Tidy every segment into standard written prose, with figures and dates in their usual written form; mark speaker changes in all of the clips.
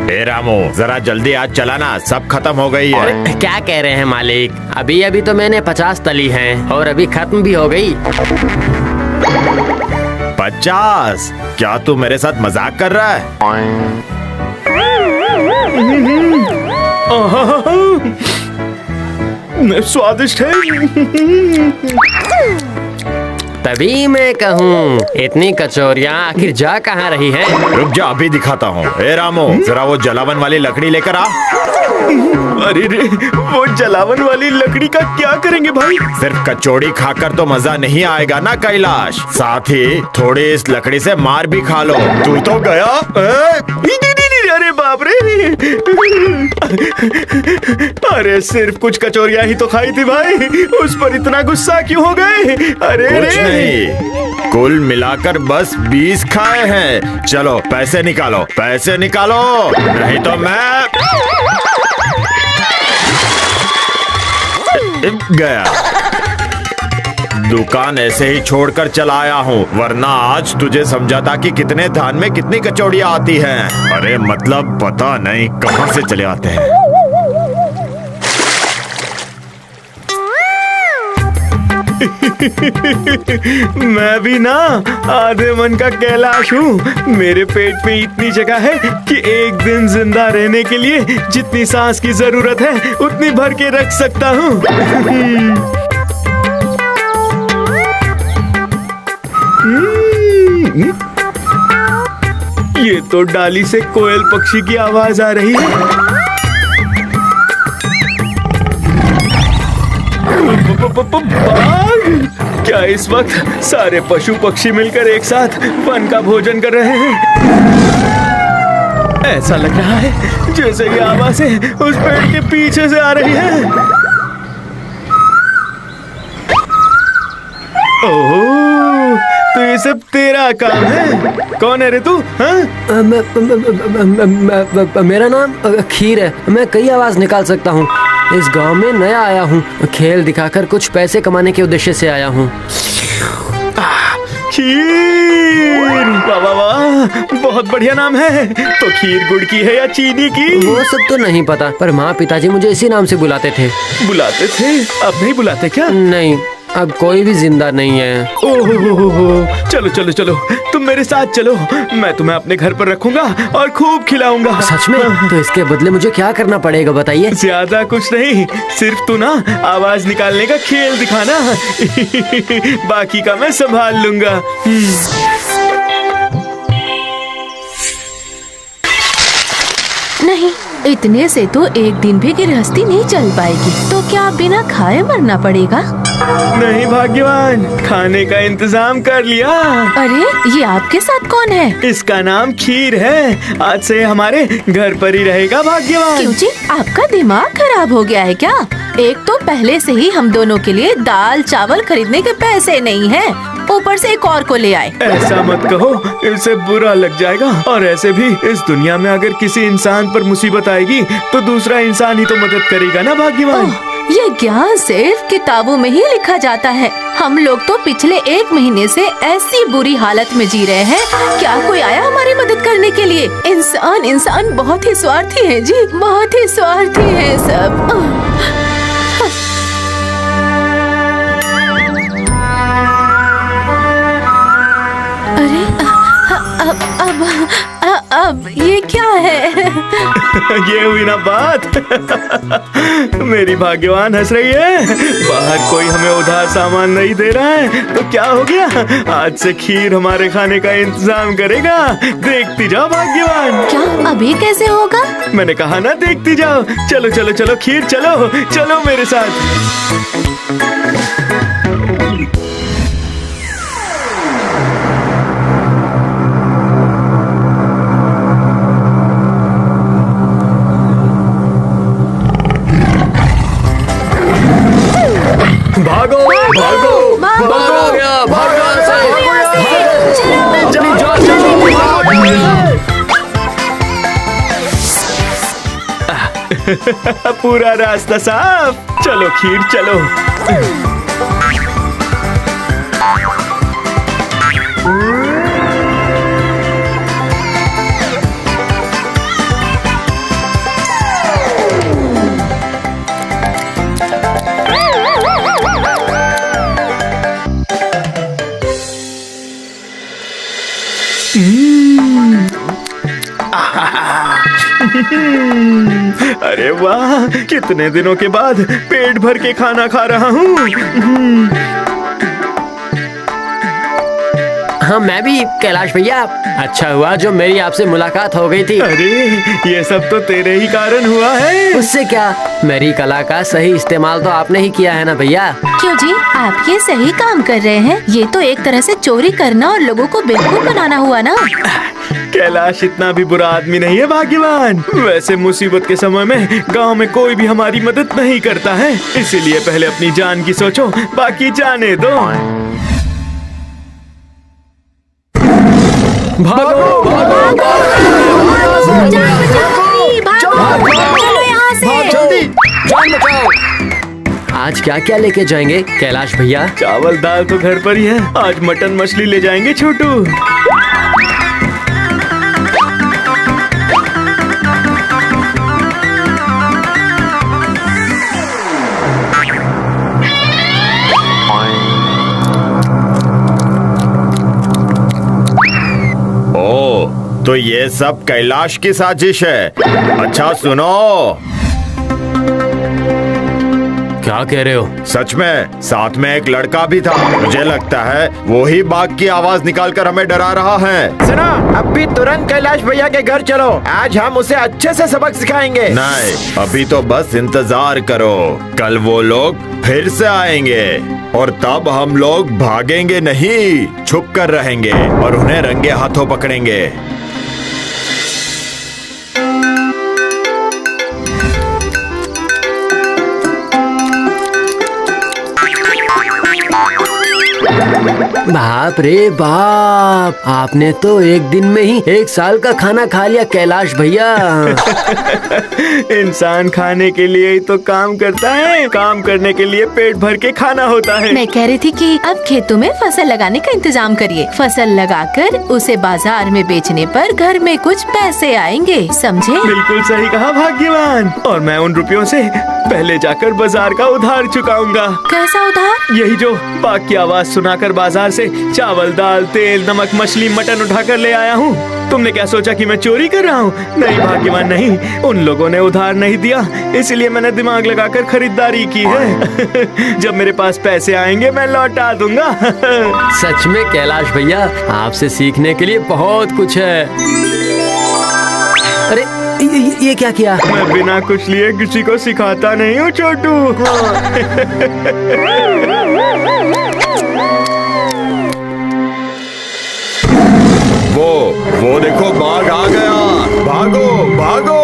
Speaker 1: ए रामू, जरा जल्दी आज चलाना, सब खत्म हो गई है।
Speaker 2: अरे क्या कह रहे हैं मालिक, अभी अभी तो मैंने 50 तली हैं और अभी खत्म भी हो गई।
Speaker 1: 50? क्या तू मेरे साथ मजाक कर रहा है? स्वादिष्ट है।
Speaker 2: तभी मैं कहूँ इतनी कचौरियाँ आखिर जा कहाँ रही हैं?
Speaker 1: रुक जा, अभी दिखाता हूँ। ए रामू, जरा वो जलावन वाली लकड़ी लेकर आ।
Speaker 3: अरे रे, वो जलावन वाली लकड़ी का क्या करेंगे भाई?
Speaker 1: सिर्फ कचौड़ी खाकर तो मजा नहीं आएगा ना कैलाश, साथ ही थोड़ी इस लकड़ी से मार भी खा लो। तू तो गया।
Speaker 3: अरे बाप रे, अरे सिर्फ कुछ कचौरियां ही तो खाई थी भाई, उस पर इतना गुस्सा क्यों हो गए? अरे
Speaker 1: कुछ नहीं, कुल मिलाकर बस 20 खाए हैं। चलो पैसे निकालो, पैसे निकालो, नहीं तो मैं गया। दुकान ऐसे ही छोड़कर चला आया हूँ, वरना आज तुझे समझाता कि कितने धान में कितनी कचौड़ियाँ आती हैं। अरे मतलब पता नहीं कहाँ से चले आते हैं।
Speaker 3: मैं भी ना आधे मन का कैलाश हूँ। मेरे पेट में इतनी जगह है कि एक दिन जिंदा रहने के लिए जितनी सांस की जरूरत है उतनी भर के रख सकता हूँ। ये तो डाली से कोयल पक्षी की आवाज आ रही है। बाघ? क्या इस वक्त सारे पशु पक्षी मिलकर एक साथ वन का भोजन कर रहे हैं? ऐसा लग रहा है जैसे ये आवाजें उस पेड़ के पीछे से आ रही हैं। ओह, तो ये सब तेरा काम है? कौन है रे तू?
Speaker 2: मेरा नाम खीर है। मैं कई आवाज निकाल सकता हूँ। इस गांव में नया आया हूँ, खेल दिखाकर कुछ पैसे कमाने के उद्देश्य से आया हूँ।
Speaker 3: खीर, वाह वाह वाह, बहुत बढ़िया नाम है। तो खीर गुड़ की है या चीनी की?
Speaker 2: वो सब तो नहीं पता, पर माँ पिताजी मुझे इसी नाम से बुलाते थे।
Speaker 3: बुलाते थे? अब नहीं बुलाते क्या?
Speaker 2: नहीं, अब कोई भी जिंदा नहीं है।
Speaker 3: ओह, चलो चलो चलो, तुम मेरे साथ चलो, मैं तुम्हें अपने घर पर रखूंगा और खूब खिलाऊंगा।
Speaker 2: सच में? तो इसके बदले मुझे क्या करना पड़ेगा बताइए?
Speaker 3: ज्यादा कुछ नहीं, सिर्फ तू ना आवाज निकालने का खेल दिखाना। बाकी का मैं संभाल लूंगा।
Speaker 4: नहीं, इतने से तो एक दिन भी गृहस्थी नहीं चल पाएगी। तो क्या बिना खाए मरना पड़ेगा?
Speaker 3: नहीं भाग्यवान, खाने का इंतजाम कर लिया।
Speaker 4: अरे ये आपके साथ कौन है?
Speaker 3: इसका नाम खीर है, आज से हमारे घर पर ही रहेगा भाग्यवान।
Speaker 4: क्यों जी, आपका दिमाग खराब हो गया है क्या? एक तो पहले से ही हम दोनों के लिए दाल चावल खरीदने के पैसे नहीं हैं, ऊपर से एक और को ले आए।
Speaker 3: ऐसा मत कहो, इसे बुरा लग जाएगा। और ऐसे भी इस दुनिया में अगर किसी इंसान पर मुसीबत आएगी तो दूसरा इंसान ही तो मदद करेगा ना भाग्यवान।
Speaker 4: ये ज्ञान सिर्फ किताबों में ही लिखा जाता है। हम लोग तो पिछले 1 महीने से ऐसी बुरी हालत में जी रहे हैं, क्या कोई आया हमारी मदद करने के लिए? इंसान बहुत ही स्वार्थी है जी, बहुत ही स्वार्थी है सब। अब ये क्या है?
Speaker 3: ये हुई ना बात। मेरी भाग्यवान हंस रही है। बाहर कोई हमें उधार सामान नहीं दे रहा है तो क्या हो गया, आज से खीर हमारे खाने का इंतजाम करेगा। देखती जाओ भाग्यवान।
Speaker 4: क्या अभी कैसे होगा?
Speaker 3: मैंने कहा ना, देखती जाओ। चलो चलो चलो खीर, चलो चलो मेरे साथ। भागो भागो भागो, पूरा रास्ता साफ। चलो खीर चलो। अरे वाह, कितने दिनों के बाद पेट भर के खाना खा रहा हूँ।
Speaker 2: हाँ मैं भी कैलाश भैया। अच्छा हुआ जो मेरी आपसे मुलाकात हो गई थी।
Speaker 3: अरे ये सब तो तेरे ही कारण हुआ है।
Speaker 2: उससे क्या, मेरी कला का सही इस्तेमाल तो आपने ही किया है ना भैया।
Speaker 4: क्यों जी, आप ये सही काम कर रहे हैं। ये तो एक तरह से चोरी करना और लोगों को बेवकूफ बनाना हुआ ना।
Speaker 3: कैलाश इतना भी बुरा आदमी नहीं है भाग्यवान। वैसे मुसीबत के समय में गांव में कोई भी हमारी मदद नहीं करता है, इसीलिए पहले अपनी जान की सोचो, बाकी जाने दो।
Speaker 2: भागो भागो
Speaker 4: चलो यहाँ से।
Speaker 2: जल्दी, जान बचाओ। आज क्या क्या लेके जाएंगे कैलाश भैया?
Speaker 3: चावल दाल तो घर पर ही है, आज मटन मछली ले जाएंगे छोटू।
Speaker 1: तो ये सब कैलाश की साजिश है। अच्छा सुनो।
Speaker 2: क्या कह रहे हो?
Speaker 1: सच में साथ में एक लड़का भी था। मुझे लगता है वो ही बाघ की आवाज निकालकर हमें डरा रहा है।
Speaker 5: सुनो, अभी तुरंत कैलाश भैया के घर चलो। आज हम उसे अच्छे से सबक सिखाएंगे।
Speaker 1: नहीं, अभी तो बस इंतजार करो। कल वो लोग फिर से आएंगे और तब हम लोग भागेंगे नहीं, छुप कर रहेंगे और उन्हें रंगे हाथों पकड़ेंगे।
Speaker 2: बाप रे बाप, आपने तो एक दिन में ही 1 साल का खाना खा लिया कैलाश भैया।
Speaker 3: इंसान खाने के लिए ही तो काम करता है, काम करने के लिए पेट भर के खाना होता है।
Speaker 4: मैं कह रही थी कि अब खेतों में फसल लगाने का इंतजाम करिए। फसल लगाकर उसे बाजार में बेचने पर घर में कुछ पैसे आएंगे, समझे?
Speaker 3: बिल्कुल सही कहा भाग्यवान। और मैं उन रुपयों से पहले जाकर बाजार का उधार चुकाऊंगा।
Speaker 4: कैसा उधार?
Speaker 3: यही जो बाघ की आवाज सुनाकर बाजार से चावल दाल तेल नमक मछली मटन उठाकर ले आया हूँ। तुमने क्या सोचा कि मैं चोरी कर रहा हूँ? नहीं भाग्यवान, नहीं। उन लोगों ने उधार नहीं दिया, इसलिए मैंने दिमाग लगाकर खरीदारी की है। जब मेरे पास पैसे आएंगे मैं लौटा दूंगा।
Speaker 2: सच में कैलाश भैया, आपसे सीखने के लिए बहुत कुछ है। अरे ये क्या किया?
Speaker 3: मैं बिना कुछ लिए किसी को सिखाता नहीं हूँ छोटू।
Speaker 1: वो देखो, बाघ आ गया। भागो भागो।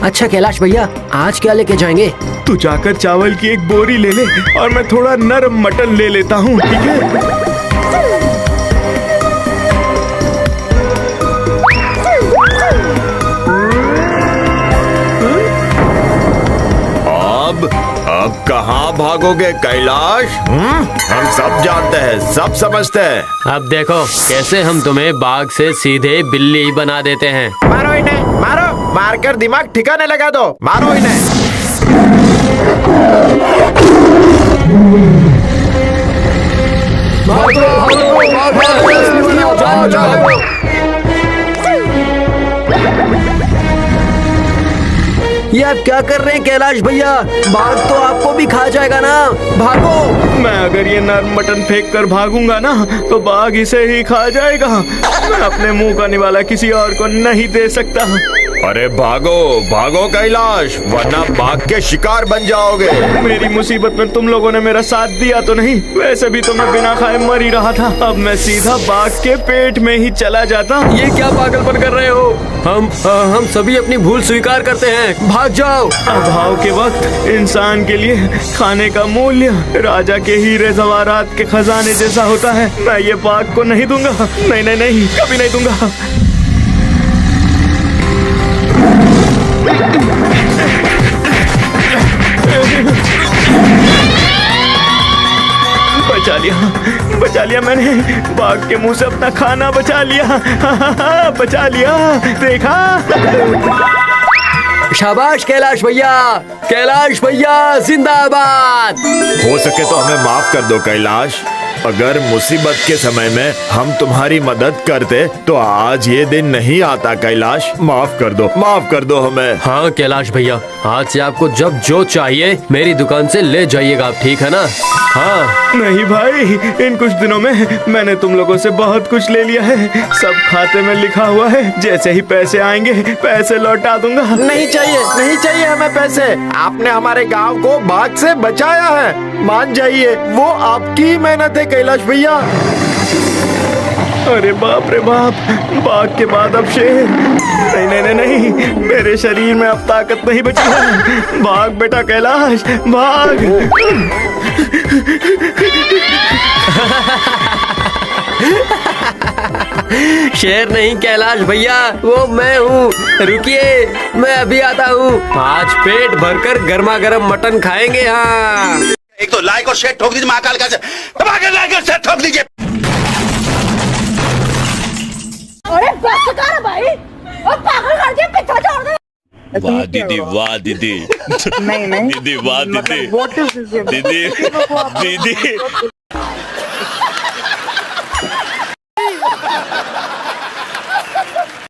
Speaker 2: अच्छा कैलाश भैया, आज क्या लेके जाएंगे?
Speaker 3: तू जाकर चावल की एक बोरी ले ले और मैं थोड़ा नरम मटन ले लेता हूँ, ठीक है?
Speaker 1: अब कहाँ भागोगे कैलाश? हम सब जानते हैं, सब समझते हैं।
Speaker 2: अब देखो कैसे हम तुम्हें बाघ से सीधे बिल्ली बना देते हैं।
Speaker 5: मारो इन्हें, मारो, मारकर दिमाग ठिकाने लगा दो। मारो इन्हें।
Speaker 2: ये आप क्या कर रहे हैं कैलाश भैया? बाघ तो आपको भी खा जाएगा ना, भागो।
Speaker 3: मैं अगर ये नरम मटन फेंक कर भागूंगा ना तो बाघ इसे ही खा जाएगा। मैं अपने मुंह का निवाला किसी और को नहीं दे सकता।
Speaker 1: अरे भागो भागो कैलाश, वरना बाघ के शिकार बन जाओगे।
Speaker 3: मेरी मुसीबत में तुम लोगों ने मेरा साथ दिया तो नहीं, वैसे भी तो मैं बिना खाए मर ही रहा था। अब मैं सीधा बाघ के पेट में ही चला जाता।
Speaker 2: ये क्या पागलपन कर रहे हो? हम सभी अपनी भूल स्वीकार करते हैं, भाग जाओ।
Speaker 3: अभाव के वक्त इंसान के लिए खाने का मूल्य राजा के हीरे जवाहरात के खजाने जैसा होता है। मैं ये बाघ को नहीं दूंगा, नहीं नहीं नहीं, कभी नहीं दूंगा। बचा लिया मैंने, बाघ के मुंह से अपना खाना बचा लिया। बचा लिया, देखा?
Speaker 2: शाबाश कैलाश भैया, कैलाश भैया जिंदाबाद।
Speaker 1: हो सके तो हमें माफ कर दो कैलाश। अगर मुसीबत के समय में हम तुम्हारी मदद करते तो आज ये दिन नहीं आता कैलाश। माफ कर दो हमें।
Speaker 2: हाँ कैलाश भैया, आज से आपको जब जो चाहिए मेरी दुकान से ले जाइएगा आप, ठीक है ना? हाँ।
Speaker 3: नहीं भाई, इन कुछ दिनों में मैंने तुम लोगों से बहुत कुछ ले लिया है। सब खाते में लिखा हुआ है, जैसे ही पैसे आएंगे पैसे लौटा दूंगा।
Speaker 5: नहीं चाहिए हमें पैसे। आपने हमारे गांव को बाघ से बचाया है, मान जाइए, वो आपकी मेहनत है कैलाश भैया।
Speaker 3: अरे बाप रे बाप, बाघ के बाद अब शेर। नहीं, मेरे शरीर में अब ताकत नहीं बची है। भाग बेटा कैलाश, भाग।
Speaker 2: शेर नहीं कैलाश भैया, वो मैं हूँ। रुकिए, मैं अभी आता हूँ। आज पेट भरकर गर्मा गर्म मटन खाएंगे। हाँ,
Speaker 6: एक तो लाइक और शेयर ठोक दीजिए, महाकाल का से लाइक और शेयर ठोक दीजिए।
Speaker 7: अरे बस कर भाई, ओ पागल कर दिया, पीछा छोड़ दे।
Speaker 8: वाह दीदी, वाह दीदी।
Speaker 7: नहीं
Speaker 8: दीदी वाह दीदी।
Speaker 7: What is this?
Speaker 8: दीदी